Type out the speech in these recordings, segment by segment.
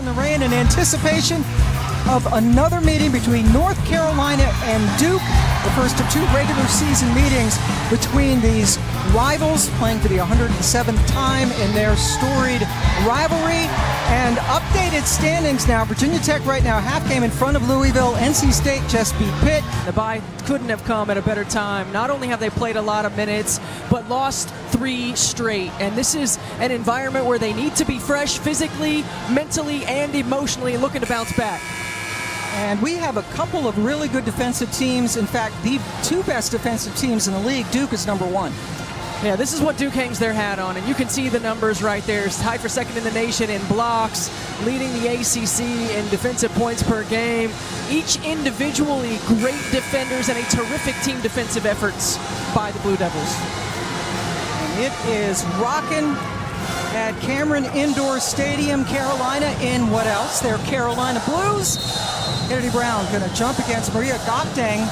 in the rain in anticipation of another meeting between North Carolina and Duke, the first of two regular season meetings between these rivals, playing for the 107th time in their storied rivalry. And updated standings now. Virginia Tech right now half game in front of Louisville. NC State just beat Pitt. The bye couldn't have come at a better time. Not only have they played a lot of minutes, but lost 3 straight. And this is an environment where they need to be fresh physically, mentally, and emotionally, looking to bounce back. And we have a couple of really good defensive teams. In fact, the 2 best defensive teams in the league. Duke is number 1. Yeah, this is what Duke hangs their hat on, and you can see the numbers right there. It's tied for second in the nation in blocks, leading the ACC in defensive points per game. Each individually great defenders and a terrific team defensive efforts by the Blue Devils. And it is rocking at Cameron Indoor Stadium. Carolina in what else? Their Carolina Blues. Kennedy Brown going to jump against Maria Gokdang,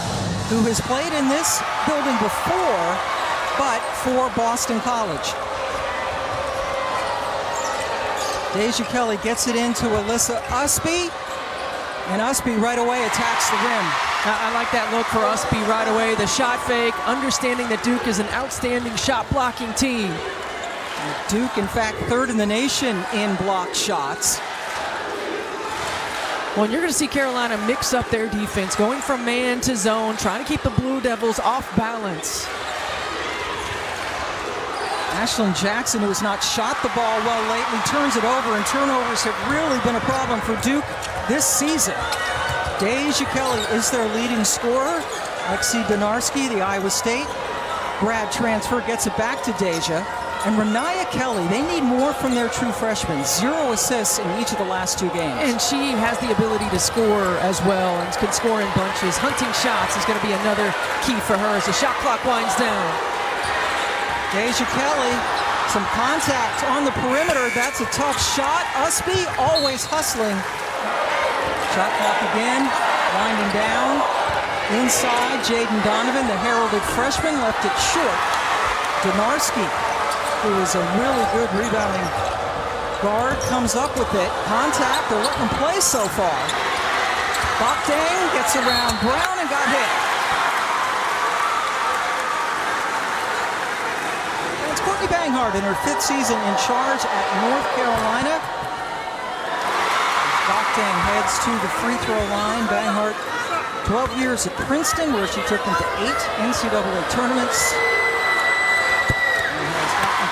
who has played in this building before, but for Boston College. Deja Kelly gets it into Alyssa Usby, and Usby right away attacks the rim. I like that look for Usby right away. The shot fake, understanding that Duke is an outstanding shot blocking team. Duke, in fact, 3rd in the nation in blocked shots. Well, and you're going to see Carolina mix up their defense, going from man to zone, trying to keep the Blue Devils off balance. Ashlon Jackson, who has not shot the ball well lately, turns it over, and turnovers have really been a problem for Duke this season. Deja Kelly is their leading scorer. Lexi Donarski, the Iowa State grad transfer, gets it back to Deja. And Renaya Kelly, they need more from their true freshmen. 0 assists in each of the last 2 games. And she has the ability to score as well, and can score in bunches. Hunting shots is going to be another key for her as the shot clock winds down. Deja Kelly, some contact on the perimeter. That's a tough shot. Usby always hustling. Shot clock again, winding down. Inside, Jaden Donovan, the heralded freshman, left it short. Donarski, who is a really good rebounding guard, comes up with it. Contact, they're letting him play so far. Gokdang gets around Brown and got hit. And it's Courtney Banghart in her 5th season in charge at North Carolina. Gokdang heads to the free throw line. Banghart, 12 years at Princeton, where she took them to 8 NCAA tournaments.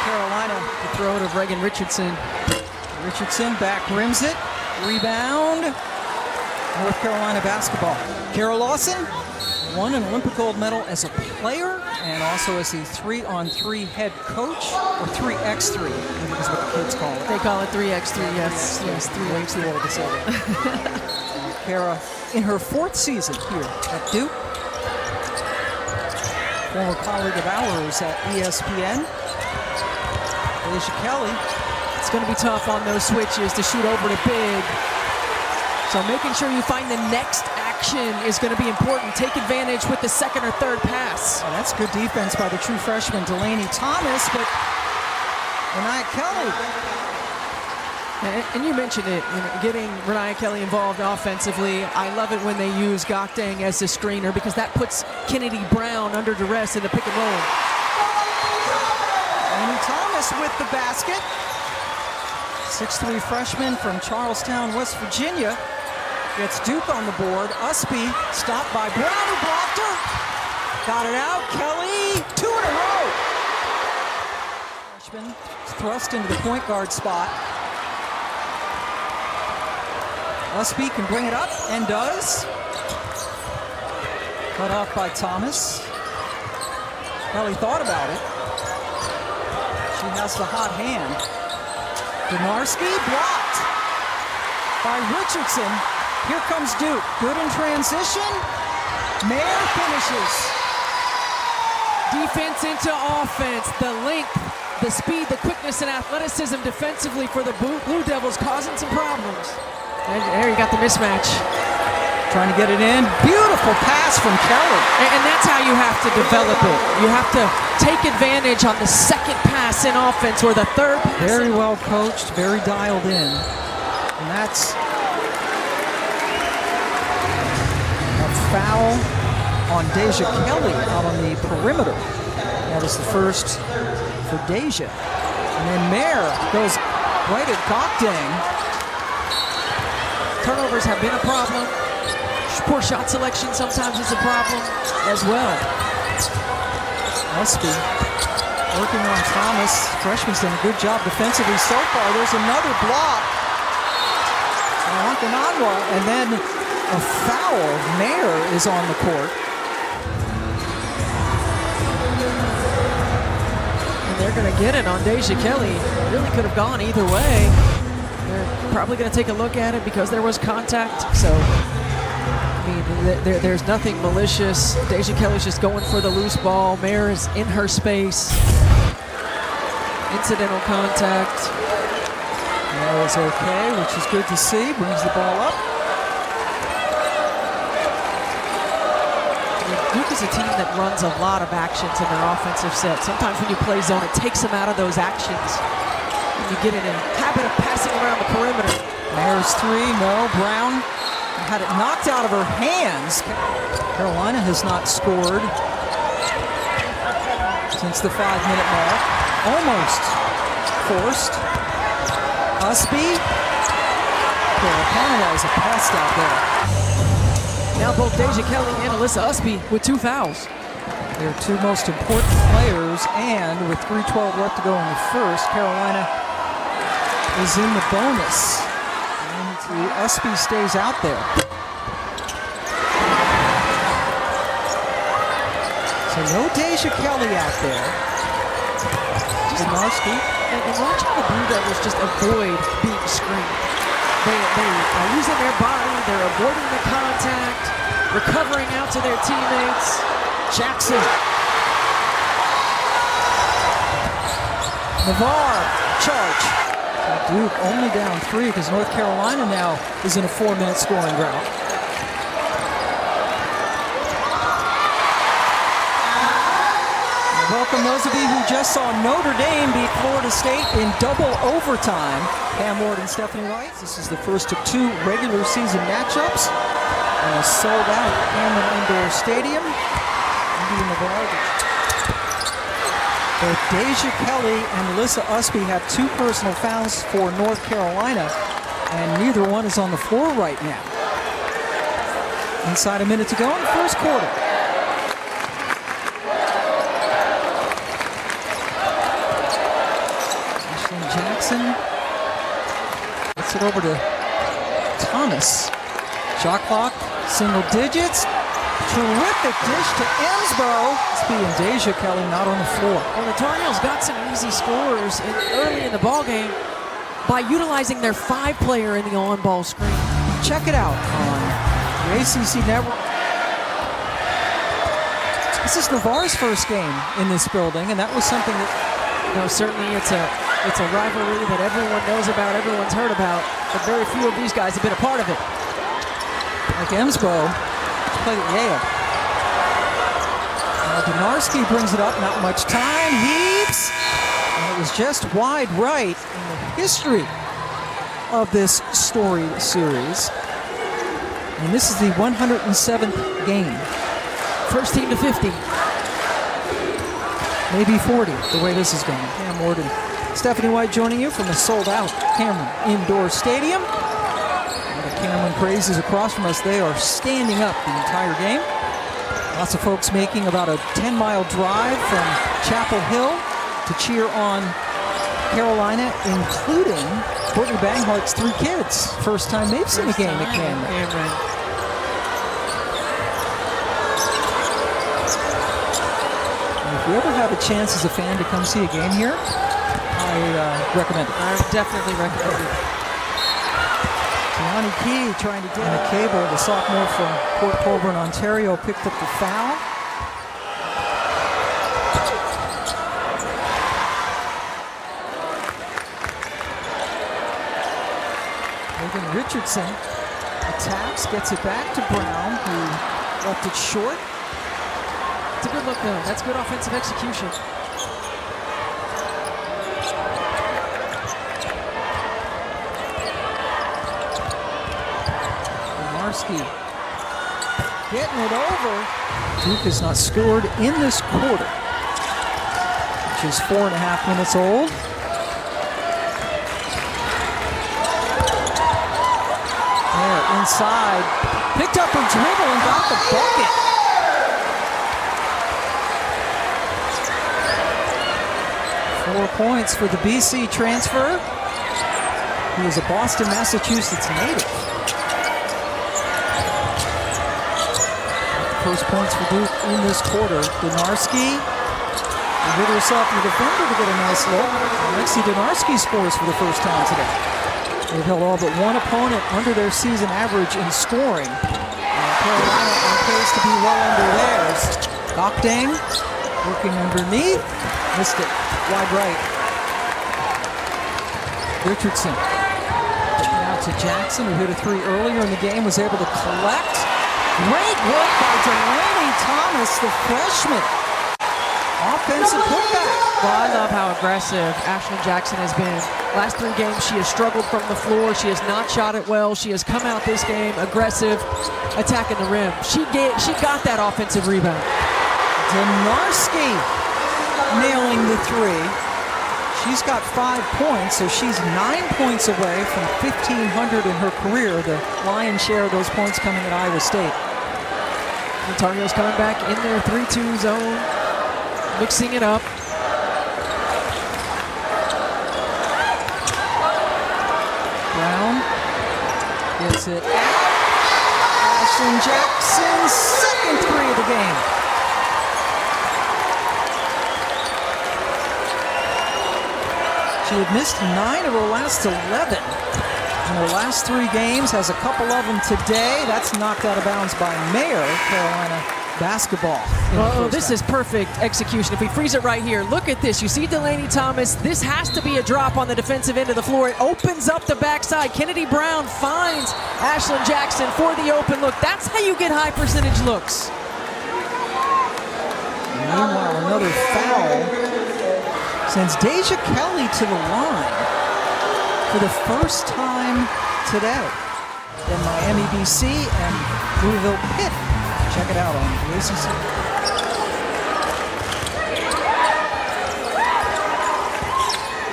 Carolina, the throw of Reagan Richardson. Richardson back rims it. Rebound. North Carolina basketball. Carol Lawson won an Olympic gold medal as a player and also as the 3-on-3 head coach, or 3x3, I think is what the kids call it. They call it 3x3, yes. Yes, 3x3. Way to say it. Kara in her 4th season here at Duke. Former colleague of ours at ESPN. Deja Kelly. It's going to be tough on those switches to shoot over to big. So making sure you find the next action is going to be important. Take advantage with the 2nd or 3rd pass. Oh, that's good defense by the true freshman Delaney Thomas, but Renaya Kelly. And you mentioned it, getting Renaya Kelly involved offensively. I love it when they use Gokdang as the screener, because that puts Kennedy Brown under duress in the pick and roll. Thomas with the basket. 6'3" freshman from Charlestown, West Virginia. Gets Duke on the board. Usby stopped by Brown, who blocked her. Got it out. Kelly, 2 in a row. Freshman thrust into the point guard spot. Usby can bring it up, and does. Cut off by Thomas. Kelly thought about it. She has the hot hand. Donarski blocked by Richardson. Here comes Duke. Good in transition. Mair finishes. Defense into offense. The length, the speed, the quickness, and athleticism defensively for the Blue Devils, causing some problems. And there you got the mismatch. Trying to get it in. Beautiful pass from Kelly. And that's how you have to develop it. You have to take advantage on the 2nd pass in offense or the 3rd pass. Very well coached, very dialed in. And and that's a foul on Deja Kelly out on the perimeter. That is the first for Deja. And then Mair goes right at Gokdang. Turnovers have been a problem. Poor shot selection sometimes is a problem as well. Must be working on Thomas. Freshman's done a good job defensively so far. There's another block. And then a foul. Mair is on the court. And they're going to get it on Deja Kelly. Really could have gone either way. They're probably going to take a look at it because there was contact. So, I mean, there's nothing malicious. Deja Kelly's just going for the loose ball. Mair is in her space. Incidental contact. Mair is okay, which is good to see. Brings the ball up. Duke is a team that runs a lot of actions in their offensive set. Sometimes when you play zone, it takes them out of those actions. And you get in a habit of passing around the perimeter. Mair's three, no. Brown had it knocked out of her hands. Carolina has not scored since the 5-minute mark. Almost forced. Usby. Carolina is a pest out there. Now both Deja Kelly and Alyssa Usby with 2 fouls. Their two most important players, and with 3:12 left to go in the first, Carolina is in the bonus. And Usby stays out there. So no Deja Kelly out there. Narski. And watching the Blue Devils just avoid being screened. They are using their body, they're avoiding the contact, recovering out to their teammates. Jackson. Navarre, charge. Duke only down 3 because North Carolina now is in a 4-minute scoring drought. Welcome those of you who just saw Notre Dame beat Florida State in double overtime. Pam Ward and Stephanie White. This is the first of 2 regular season matchups in a sold-out Cameron Indoor Stadium. Indian Navarre. Both Deja Kelly and Alyssa Usby have 2 personal fouls for North Carolina, and neither one is on the floor right now. Inside a minute to go in the first quarter. Ashlon Jackson gets it over to Thomas. Shot clock, single digits. Terrific dish to Emsbo. Usby and Deja Kelly not on the floor. Well, the Tar Heels got some easy scores early in the ballgame by utilizing their 5-player in the on-ball screen. Check it out on the ACC network. This is Navarre's first game in this building, and that was something that... Certainly it's a rivalry that everyone knows about, everyone's heard about, but very few of these guys have been a part of it. Like Emsbo, played at Yale. Donarski brings it up, not much time, heaves, and it was just wide right in the history of this story series. And this is the 107th game. First team to 50. Maybe 40, the way this is going. Pam Ward and Stephanie White joining you from the sold-out Cameron Indoor Stadium. And the Cameron crazies across from us, they are standing up the entire game. Lots of folks making about a 10-mile drive from Chapel Hill to cheer on Carolina, including Courtney Banghart's 3 kids. First time they've seen a game at Cameron. If you ever have a chance as a fan to come see a game here, I recommend it. I definitely recommend it. Gianni Key trying to get a cable. The sophomore from Port Colborne, Ontario, picked up the foul. Megan Richardson attacks, gets it back to Brown, who left it short. It's a good look, though. That's good offensive execution. Denarski getting it over. Duke has not scored in this quarter, which is 4.5 minutes old. There, inside, picked up her dribble and got the bucket. Points for the BC transfer. He is a Boston, Massachusetts native. First points for Duke in this quarter. Denarski did herself in the defender to get a nice look. Alexi Denarski scores for the first time today. They've held all but one opponent under their season average in scoring. Carolina on pace to be well under theirs. Gokdang working underneath. Missed it. Wide right. Richardson. Out to Jackson, who hit a three earlier in the game, was able to collect. Great work by Delaney Thomas, the freshman. Offensive putback. Well, I love how aggressive Ashlon Jackson has been. Last 3 games, she has struggled from the floor. She has not shot it well. She has come out this game aggressive, attacking the rim. She got that offensive rebound. Denarski nailing the three. She's got 5 points, so she's 9 points away from 1,500 in her career. The lion's share of those points coming at Iowa State. Ontario's coming back in their 3-2 zone, mixing it up. Brown gets it out. Ashlon Jackson's second three of the game. She had missed 9 of her last 11 in her last 3 games, has a couple of them today. That's knocked out of bounds by Mair, Carolina basketball. Oh, this is perfect execution. If we freeze it right here, look at this. You see Delaney Thomas. This has to be a drop on the defensive end of the floor. It opens up the backside. Kennedy Brown finds Ashlon Jackson for the open look. That's how you get high percentage looks. Meanwhile, another foul sends Deja Kelly to the line for the first time today in Miami, BC, and Louisville Pitt. Check it out on the ACC.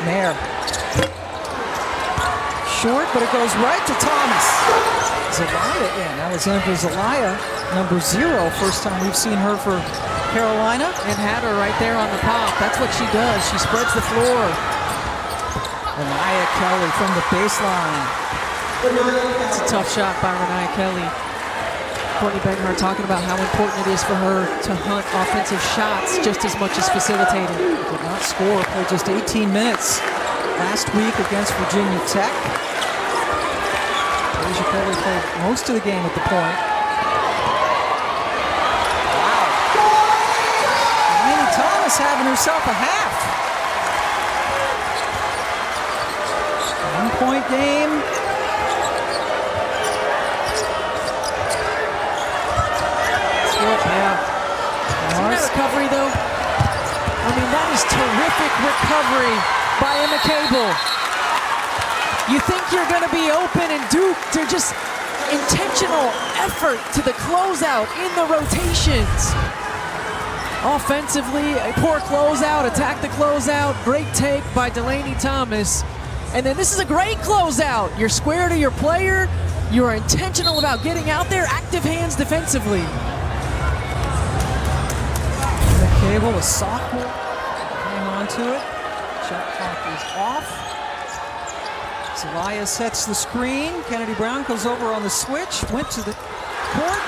Mair. Short, but it goes right to Thomas. Zelaya in. Alexandra Zelaya, number 0. First time we've seen her for Carolina. And had her right there on the pop. That's what she does. She spreads the floor. Renaya Kelly from the baseline. It's a tough shot by Renaya Kelly. Courtney Benghart talking about how important it is for her to hunt offensive shots just as much as facilitating. Did not score, played just 18 minutes last week against Virginia Tech. Deja Kelly played most of the game at the point. Thomas having herself a half. 1-point game. Yeah. See that recovery though? I mean, that is terrific recovery by Emma Cable. You think you're going to be open, and Duke, they're just intentional effort to the closeout in the rotations. Offensively, a poor closeout, attack the closeout, great take by Delaney Thomas. And then this is a great closeout. You're square to your player, you are intentional about getting out there, active hands defensively. The Cable, a sophomore, hang on to it. Shot clock is off. Zelaya sets the screen. Kennedy Brown goes over on the switch, went to the court.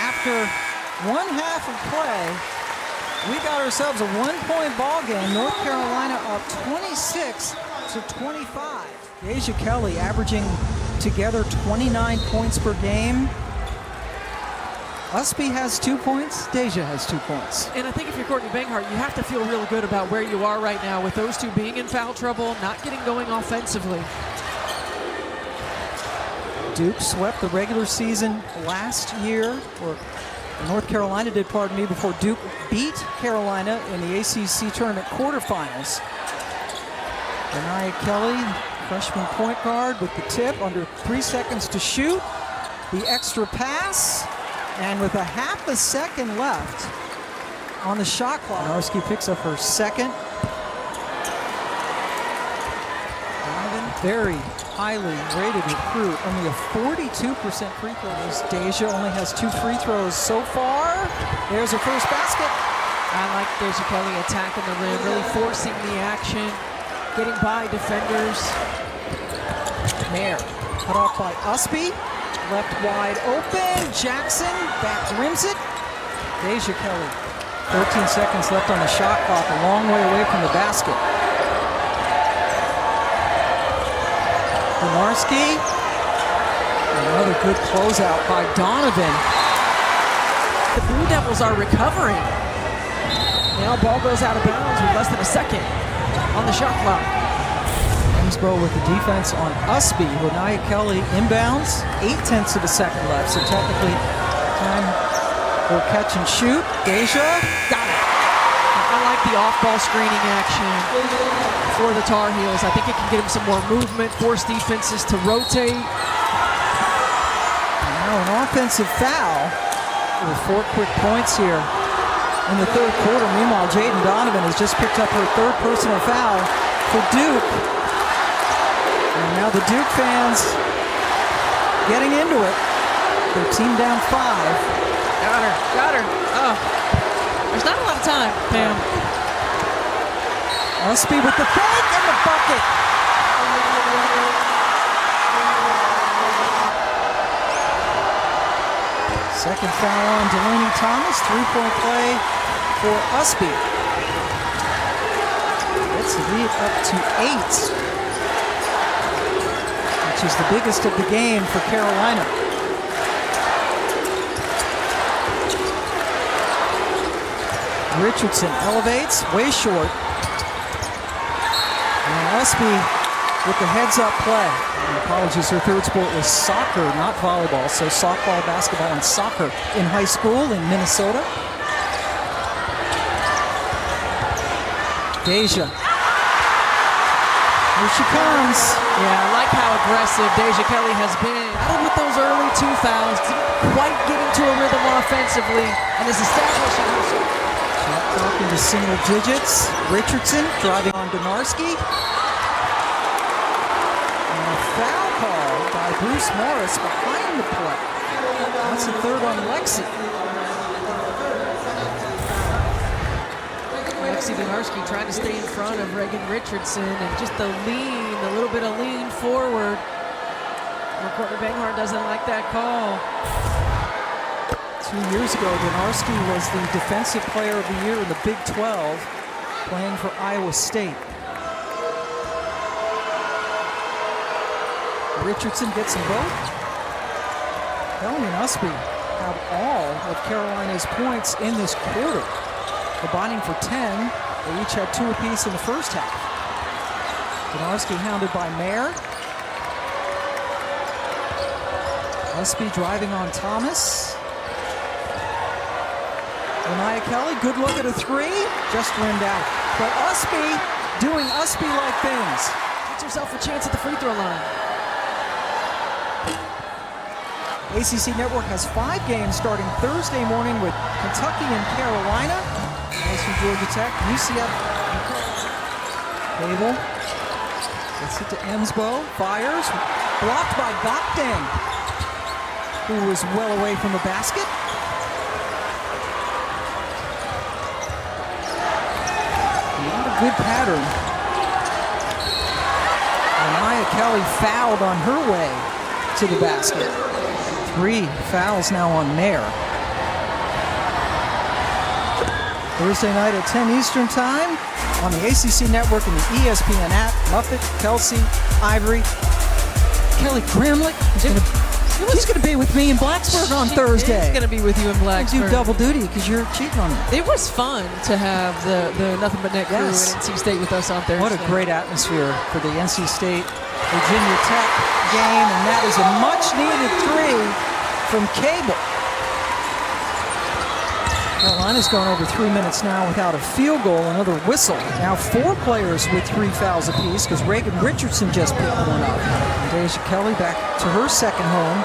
After 1/2 of play, we got ourselves a 1-point ball game. North Carolina up 26-25. Deja Kelly averaging together 29 points per game. Usby has 2 points. Deja has 2 points. And I think if you're Courtney Benghart, you have to feel real good about where you are right now with those two being in foul trouble, not getting going offensively. Duke swept the regular season last year, or North Carolina did, pardon me, before Duke beat Carolina in the ACC tournament quarterfinals. Renaya Kelly Freshman point guard with the tip, under 3 seconds to shoot. The extra pass, and with a half a second left on the shot clock, Narski picks up her second. Donovan, very highly rated recruit, only a 42% free throws. Deja only has 2 free throws so far. There's her first basket. I like Deja Kelly attacking the rim, really forcing the action, getting by defenders. Mair, cut off by Usby, left wide open. Jackson back rims it. Deja Kelly, 13 seconds left on the shot clock, a long way away from the basket. Donarski, another good closeout by Donovan. The Blue Devils are recovering. Now ball goes out of bounds with less than a second on the shot clock. Emsbo with the defense on Usby. Renaya Kelly inbounds, 0.8 of a second left, so technically time for catch and shoot. Deja, got it. I like the off-ball screening action for the Tar Heels. I think it can get them some more movement, force defenses to rotate. Now an offensive foul with 4 quick points here in the third quarter. Meanwhile, Jaden Donovan has just picked up her 3rd personal foul for Duke. And now the Duke fans getting into it. Their team down 5. Got her. Oh, there's not a lot of time, Pam. Usby with the fake and the bucket. Second foul on Delaney Thomas. 3-point play for Usby. Gets the lead up to 8, which is the biggest of the game for Carolina. Richardson elevates, way short. And Usby with the heads-up play. And apologies, her 3rd sport was soccer, not volleyball. So softball, basketball, and soccer in high school in Minnesota. Deja. Here she comes. Yeah, I like how aggressive Deja Kelly has been. Battled with those early 2 fouls, didn't quite get into a rhythm offensively, and is establishing herself. Shot clock into single digits. Richardson driving on Donarski. And a foul call by Bruce Morris behind the play. That's the 3rd on Lexi. Lexi Donarski trying to stay in front of Reagan Richardson, and just a little bit of lean forward. Courtney Banghart doesn't like that call. 2 years ago, Donarski was the Defensive Player of the Year in the Big 12, playing for Iowa State. Richardson gets them both. Kelly and Usby have all of Carolina's points in this quarter, combining for 10. They each had 2 apiece in the first half. Donarski hounded by Mair. Usby driving on Thomas. Renaya Kelly, good look at a 3, just rimmed out. But Usby doing Usby-like things. Gets herself a chance at the free throw line. ACC Network has 5 games starting Thursday morning with Kentucky and Carolina. LSU, Georgia Tech, UCF. Cable gets it to Emsbo, fires, blocked by Gokdeng, who was well away from the basket. Not a good pattern. Renaya Kelly fouled on her way to the basket. 3 fouls now on Mair. Thursday night at 10 Eastern Time on the ACC Network and the ESPN app. Muffet, Kelsey, Ivory, Kelly Gramlich. He's going to be with me in Blacksburg on Thursday. He's going to be with you in Blacksburg. Do double duty because you're cheating on me. It was fun to have the Nothing But Net crew at NC State with us on Thursday. What a great atmosphere for the NC State Virginia Tech game, and that is a much-needed 3 from Cable. Carolina's gone over 3 minutes now without a field goal, another whistle. Now 4 players with 3 fouls apiece because Reagan Richardson just picked one up. And Deja Kelly back to her second home,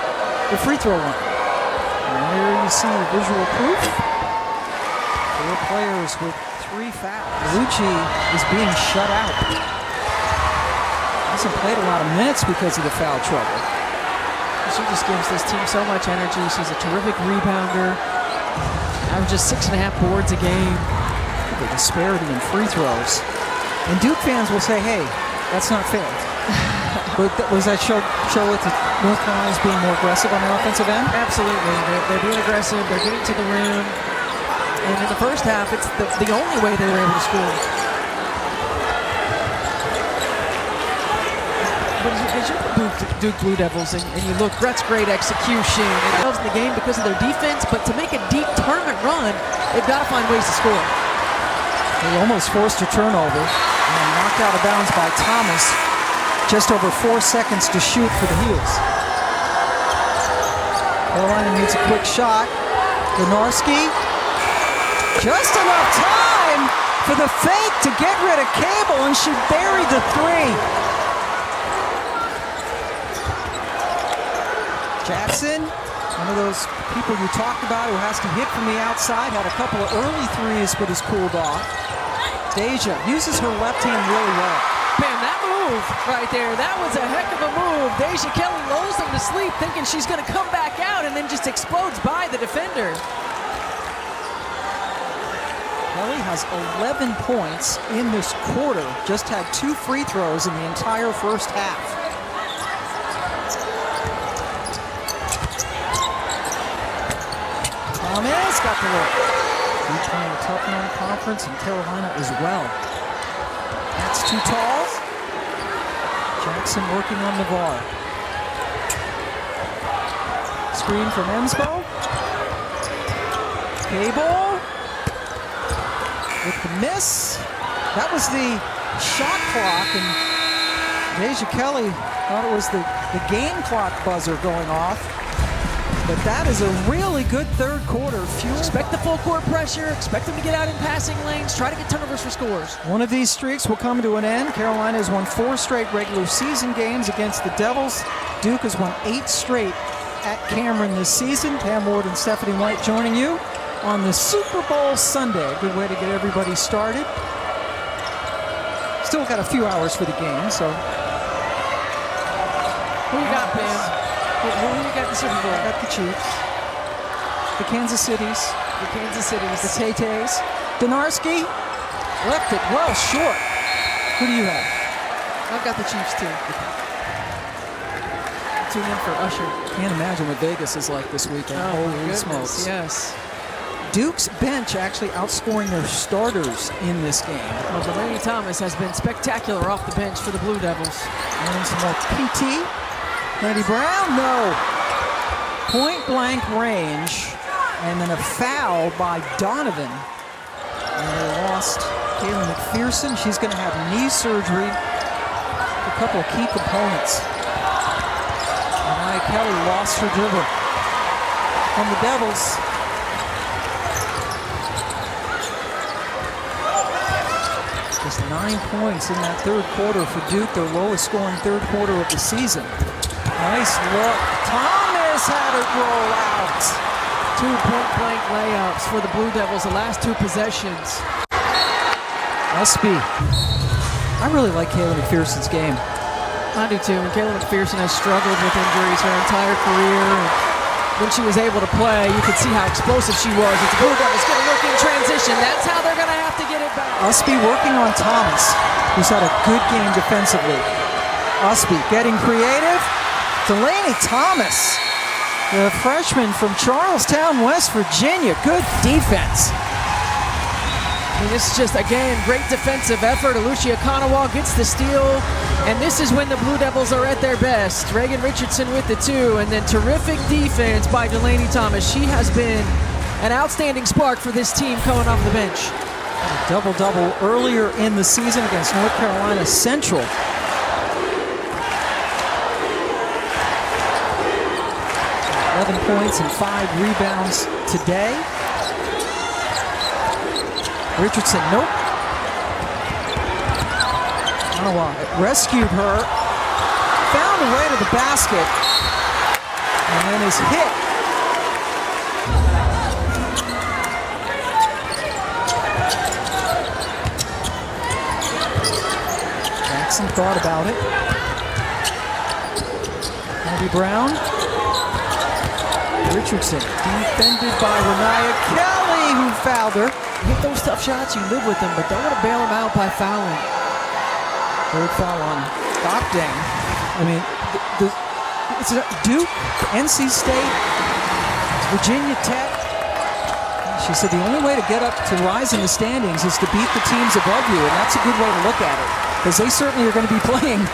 the free throw line. And there you see visual proof. 4 players with 3 fouls. Lucci is being shut out. Hasn't played a lot of minutes because of the foul trouble. She just gives this team so much energy. She's a terrific rebounder. Averages 6.5 boards a game. The disparity in free throws. And Duke fans will say, hey, that's not fair. But was that show that North Carolina is being more aggressive on the offensive end? Absolutely. They're being aggressive. They're getting to the rim. And in the first half, it's the only way they were able to score. But as you look at Duke Blue Devils and you look, Brett's great execution. It helps in the game because of their defense, but to make a deep tournament run, they've got to find ways to score. They almost forced a turnover and knocked out of bounds by Thomas. Just over 4 seconds to shoot for the Heels. Carolina needs a quick shot. Donarski. Just enough time for the fake to get rid of Cable, and she buried the 3. Jackson, one of those people you talked about who has to hit from the outside, had a couple of early threes but is cooled off. Deja uses her left hand really well. Man, that move right there, that was a heck of a move. Deja Kelly lulls them to sleep thinking she's going to come back out and then just explodes by the defender. Kelly has 11 points in this quarter, just had 2 free throws in the entire first half. Thomas got the look. He's playing a tough non-conference, and Carolina as well. That's too tall. Jackson working on Navarre. Screen from Emsbo. Cable with the miss. That was the shot clock, and Deja Kelly thought it was the game clock buzzer going off. But that is a really good third quarter. Expect the full court pressure. Expect them to get out in passing lanes. Try to get turnovers for scores. One of these streaks will come to an end. Carolina has won 4 straight regular season games against the Devils. Duke has won 8 straight at Cameron this season. Pam Ward and Stephanie White joining you on the Super Bowl Sunday. A good way to get everybody started. Still got a few hours for the game, so. Who you got, Pam? Who you got the Super Bowl? I got the Chiefs. The Kansas Cities. The Kansas Cities. The Tay-Tays. Donarski left it well short. Who do you have? I've got the Chiefs too. Tune in for Usher. Can't imagine what Vegas is like this weekend. Oh, holy smokes. Yes. Duke's bench actually outscoring their starters in this game. Well, Delaney Thomas has been spectacular off the bench for the Blue Devils. And some more PT. Andy Brown, no. Point blank range, and then a foul by Donovan. And they lost Kayla McPherson. She's going to have knee surgery. A couple of key components. And Kelly lost her dribble from the Devils. Just 9 points in that third quarter for Duke, their lowest scoring third quarter of the season. Nice look. Thomas had it roll out. 2 point-blank layups for the Blue Devils, the last 2 possessions. Usby. I really like Kayla McPherson's game. I do too. And Kayla McPherson has struggled with injuries her entire career. And when she was able to play, you could see how explosive she was. It's the Blue Devils going to look in transition. That's how they're going to have to get it back. Usby working on Thomas, who's had a good game defensively. Usby getting creative. Delaney Thomas, the freshman from Charlestown, West Virginia. Good defense. And this is just, again, great defensive effort. Alucia Kanawa gets the steal, and this is when the Blue Devils are at their best. Reagan Richardson with the 2, and then terrific defense by Delaney Thomas. She has been an outstanding spark for this team coming off the bench. A double-double earlier in the season against North Carolina Central. 11 points and 5 rebounds today. Richardson, nope. Ottawa rescued her, found a way to the basket, and then is hit. Jackson thought about it. Kennedy Brown. Richardson defended by Renaya Kelly, who fouled her. Hit those tough shots, you live with them, but don't want to bail them out by fouling. Third foul on Stockdale. I mean, it's Duke, NC State, Virginia Tech. She said the only way to get up to rise in the standings is to beat the teams above you, and that's a good way to look at it, because they certainly are going to be playing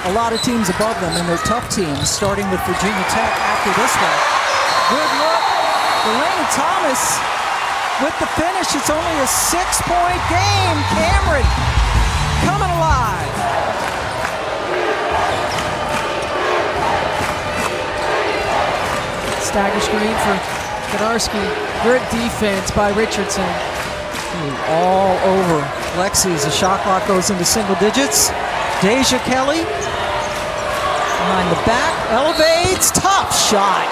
a lot of teams above them, and they're tough teams, starting with Virginia Tech after this one. Good look. Delaney Thomas with the finish. It's only a 6-point game. Cameron coming alive. Stagger screen for Konarski. Good defense by Richardson. All over Lexi as the shot clock goes into single digits. Deja Kelly behind the back, elevates, top shot.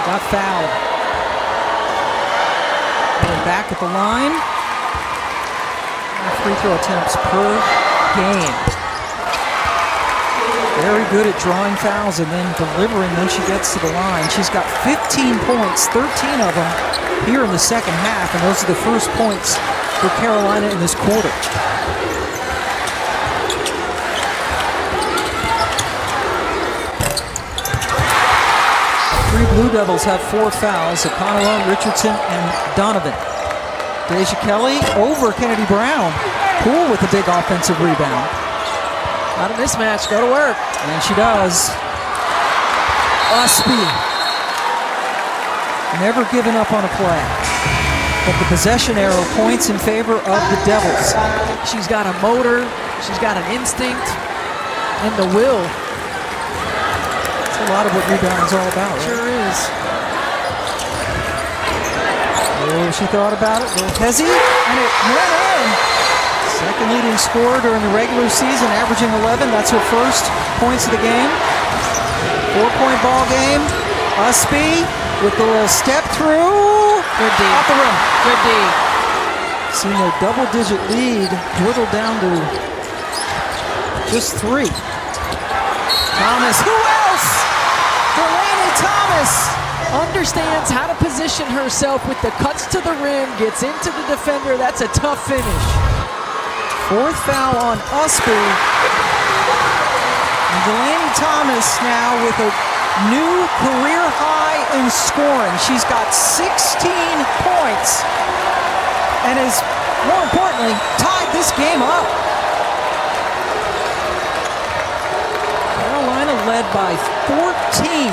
Got fouled. Going back at the line. Free throw attempts per game. Very good at drawing fouls and then delivering when she gets to the line. She's got 15 points, 13 of them here in the second half, and those are the first points for Carolina in this quarter. Three Blue Devils have 4 fouls: Okonowa, Richardson, and Donovan. Deja Kelly over Kennedy Brown. Poole with a big offensive rebound. Not a mismatch, go to work. And she does. Usby. Never given up on a play. But the possession arrow points in favor of the Devils. She's got a motor, she's got an instinct, and the will. That's a lot of what rebounding is all about, right? Sure is. Oh, she thought about it. Little hezzy, and it went in. Second leading scorer during the regular season, averaging 11. That's her first points of the game. 4-point ball game. Usby with the little step through. Good D. Off the rim. Good D. Seeing their double-digit lead dwindle down to just 3. Thomas. Who else? Delaney Thomas. Understands how to position herself with the cuts to the rim, gets into the defender. That's a tough finish. 4th foul on Usby. And Delaney Thomas now with a new career high in scoring. She's got 16 points and has, more importantly, tied this game up. Carolina led by 14.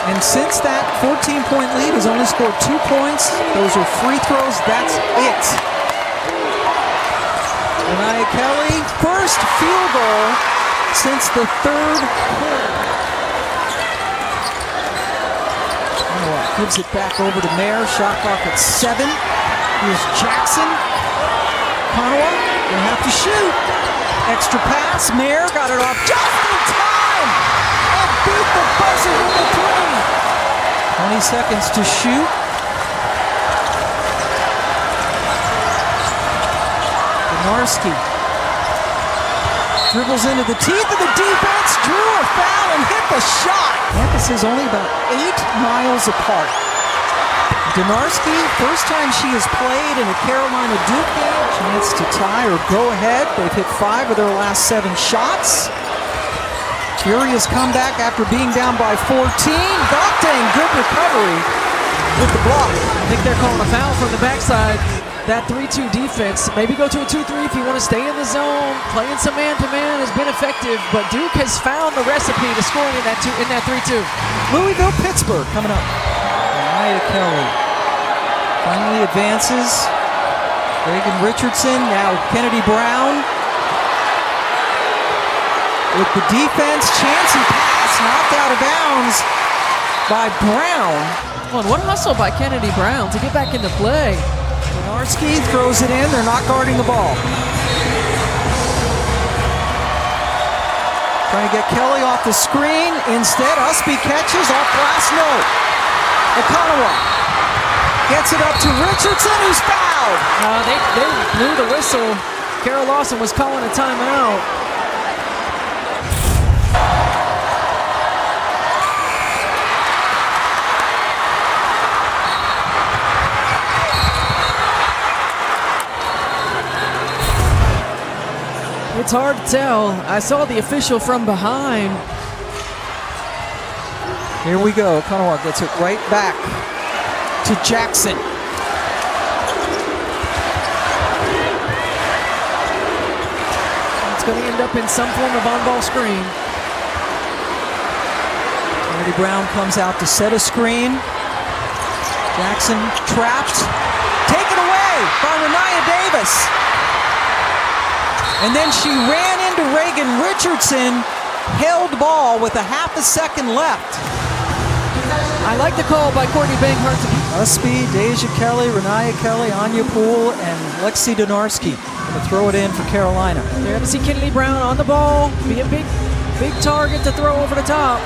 And since that 14-point lead has only scored 2 points, those are free throws, that's it. Renaya Kelly, first field goal since the 3rd quarter. Gives it back over to Mair, shot clock at 7. Here's Jackson. Okonowa will have to shoot. Extra pass, Mair got it off just in time. And beat the buzzer with the 3. 20 seconds to shoot. Konarski dribbles into the teeth of the defense, drew a foul and hit the shot. Campus is only about 8 miles apart. Donarski, first time she has played in a Carolina Duke game. Chance to tie or go ahead. They've hit 5 of their last 7 shots. Furious comeback after being down by 14. Doctang, good recovery with the block. I think they're calling a foul from the backside. That 3-2 defense, maybe go to a 2-3 if you want to stay in the zone. Playing some man-to-man has been effective, but Duke has found the recipe to scoring in that 3-2. Louisville, Pittsburgh coming up. Renaya Kelly finally advances. Reagan Richardson, now Kennedy Brown. With the defense, chance and pass, knocked out of bounds by Brown. Well, and what a hustle by Kennedy Brown to get back into play. Donarski throws it in. They're not guarding the ball. Trying to get Kelly off the screen. Instead, Usby catches off glass. No. Okonawa gets it up to Richardson, who's fouled. They blew the whistle. Carol Lawson was calling a timeout. It's hard to tell. I saw the official from behind. Here we go. Okonawa gets it right back to Jackson. It's going to end up in some form of on-ball screen. Kennedy Brown comes out to set a screen. Jackson trapped. Taken away by Renaya Davis. And then she ran into Reagan Richardson, held ball with a half a second left. I like the call by Courtney Banghart. Usby, Deja Kelly, Renaya Kelly, Anya Poole, and Lexi Donarski going to throw it in for Carolina. You're going to see Kennedy Brown on the ball, be a big target to throw over the top.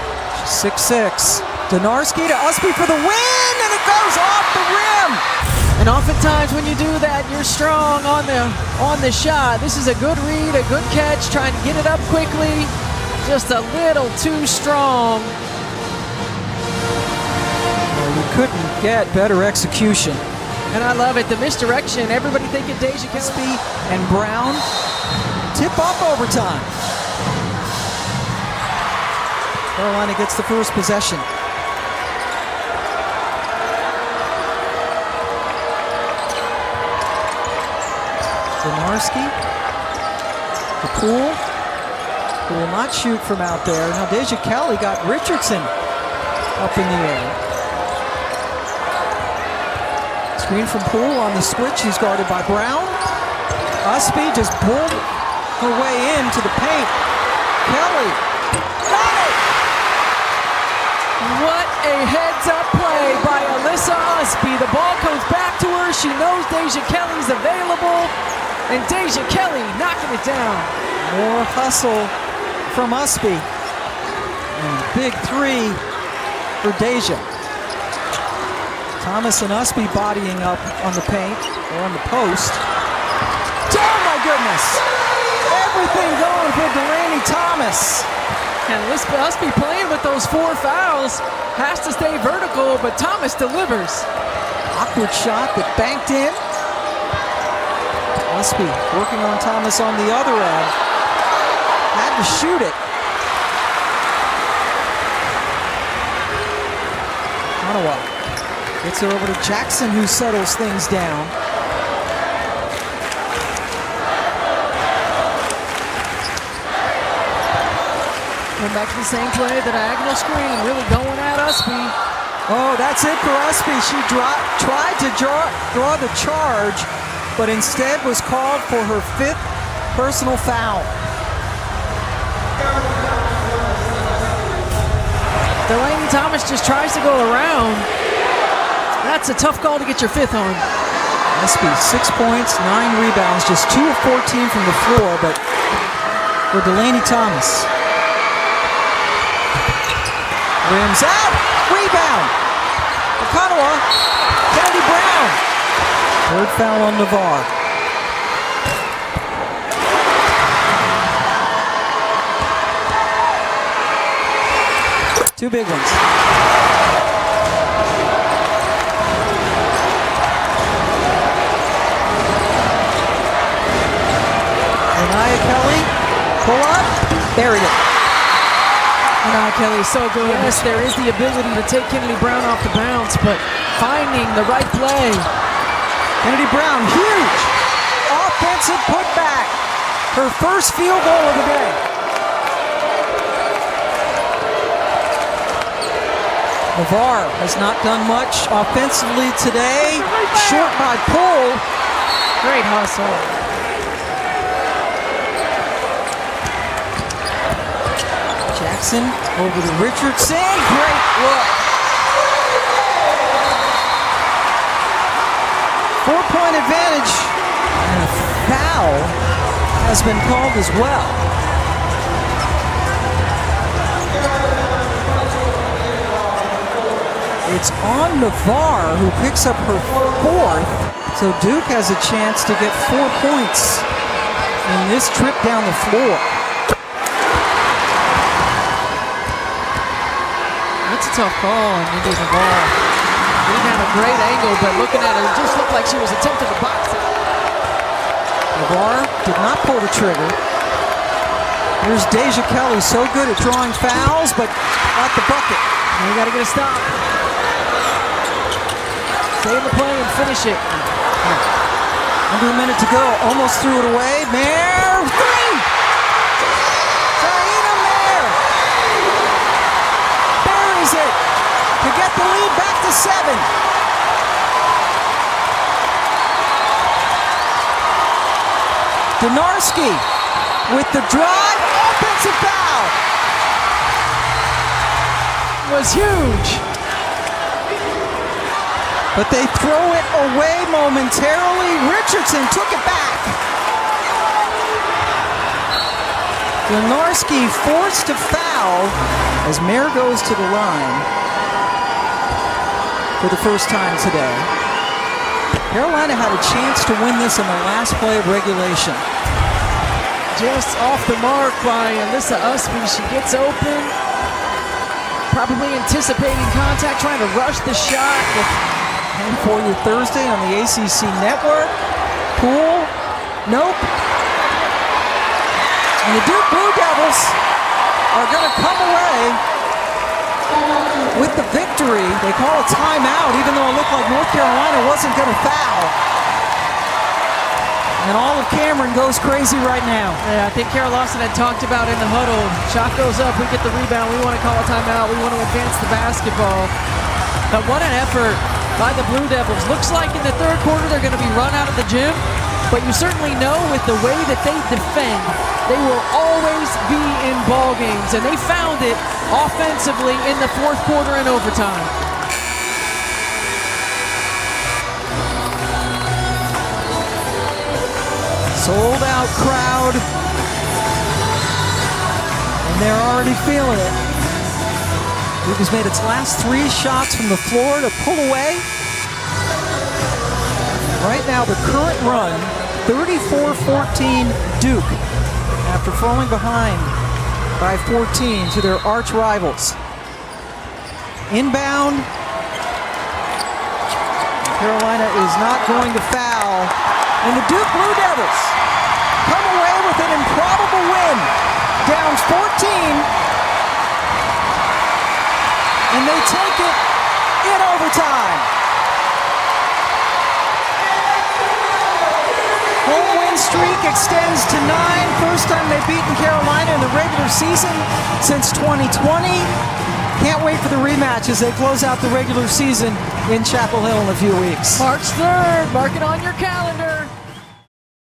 6'6". Donarski to Usby for the win, and it goes off the rim. And oftentimes when you do that, you're strong on the shot. This is a good read, a good catch, trying to get it up quickly. Just a little too strong. Well, you couldn't get better execution. And I love it, the misdirection. Everybody thinking Deja Usby and Brown tip up overtime. Carolina gets the first possession. Donarski to Poole. Who will not shoot from out there. Now Deja Kelly got Richardson up in the air. Screen from Poole on the switch. He's guarded by Brown. Usby just pulled her way into the paint. Kelly got it! What a heads-up play by Alyssa Usby. The ball comes back to her. She knows Deja Kelly's available. And Deja Kelly knocking it down. More hustle from Usby. And big three for Deja. Thomas and Usby bodying up on the paint, or on the post. Oh my goodness! Everything going for Delaney Thomas. And Usby playing with those 4 fouls. Has to stay vertical, but Thomas delivers. Awkward shot that banked in. Usby working on Thomas on the other end. Had to shoot it. Okonawa gets it over to Jackson, who settles things down. Going back to the same play, the diagonal screen, really going at Usby. Oh, that's it for Usby. She tried to draw the charge, but instead was called for her 5th personal foul. Delaney Thomas just tries to go around. That's a tough call to get your 5th on. Usby, 6 points, 9 rebounds, just 2 of 14 from the floor, but for Delaney Thomas. Rims out, rebound. Okonawa, Kennedy Brown. 3rd foul on Navarre. Two big ones. Renaya Kelly, pull up, buried it. Renaya Kelly is so good. Yes, there is the ability to take Kennedy Brown off the bounce, but finding the right play. Kennedy Brown, huge offensive putback. Her first field goal of the day. Navarre has not done much offensively today. Short by Poole. Great hustle. Jackson over to Richardson. Great look. 4 4-point advantage. And a foul has been called as well. It's on Navarre, who picks up her 4th. So Duke has a chance to get 4 points in this trip down the floor. That's a tough call on Indy Navarre. Didn't have a great angle, but looking at her, it just looked like she was attempting to box it. Navarre did not pull the trigger. Here's Deja Kelly, so good at drawing fouls, but at the bucket. Now you got to get a stop. Stay in the play and finish it. Under a minute to go, almost threw it away. Mair, 3! Taina Mair buries it to get the lead back to 7. Donarski with the drive, offensive foul. Was huge. But they throw it away momentarily. Richardson took it back. Donarski forced to foul as Mair goes to the line for the first time today. Carolina had a chance to win this in the last play of regulation. Just off the mark by Alyssa Usby. She gets open, probably anticipating contact, trying to rush the shot. And for you Thursday on the ACC network. Poole, nope. And the Duke Blue Devils are going to come away with the victory. They call a timeout, even though it looked like North Carolina wasn't going to foul. And all of Cameron goes crazy right now. Yeah, I think Carol Lawson had talked about in the huddle. Shot goes up, we get the rebound, we want to call a timeout, we want to advance the basketball. But what an effort by the Blue Devils. Looks like in the third quarter they're going to be run out of the gym, but you certainly know with the way that they defend, they will always be in ball games, and they found it offensively in the fourth quarter and overtime. Sold out crowd, and they're already feeling it. Duke has made its last 3 shots from the floor to pull away. Right now, the current run, 34-14 Duke, after falling behind by 14 to their arch rivals. Inbound. Carolina is not going to foul. And the Duke Blue Devils come away with an improbable win. Down 14. And they take it in overtime. Home win streak extends to 9. First time they've beaten Carolina in the regular season since 2020. Can't wait for the rematch as they close out the regular season in Chapel Hill in a few weeks. March 3rd, mark it on your calendar.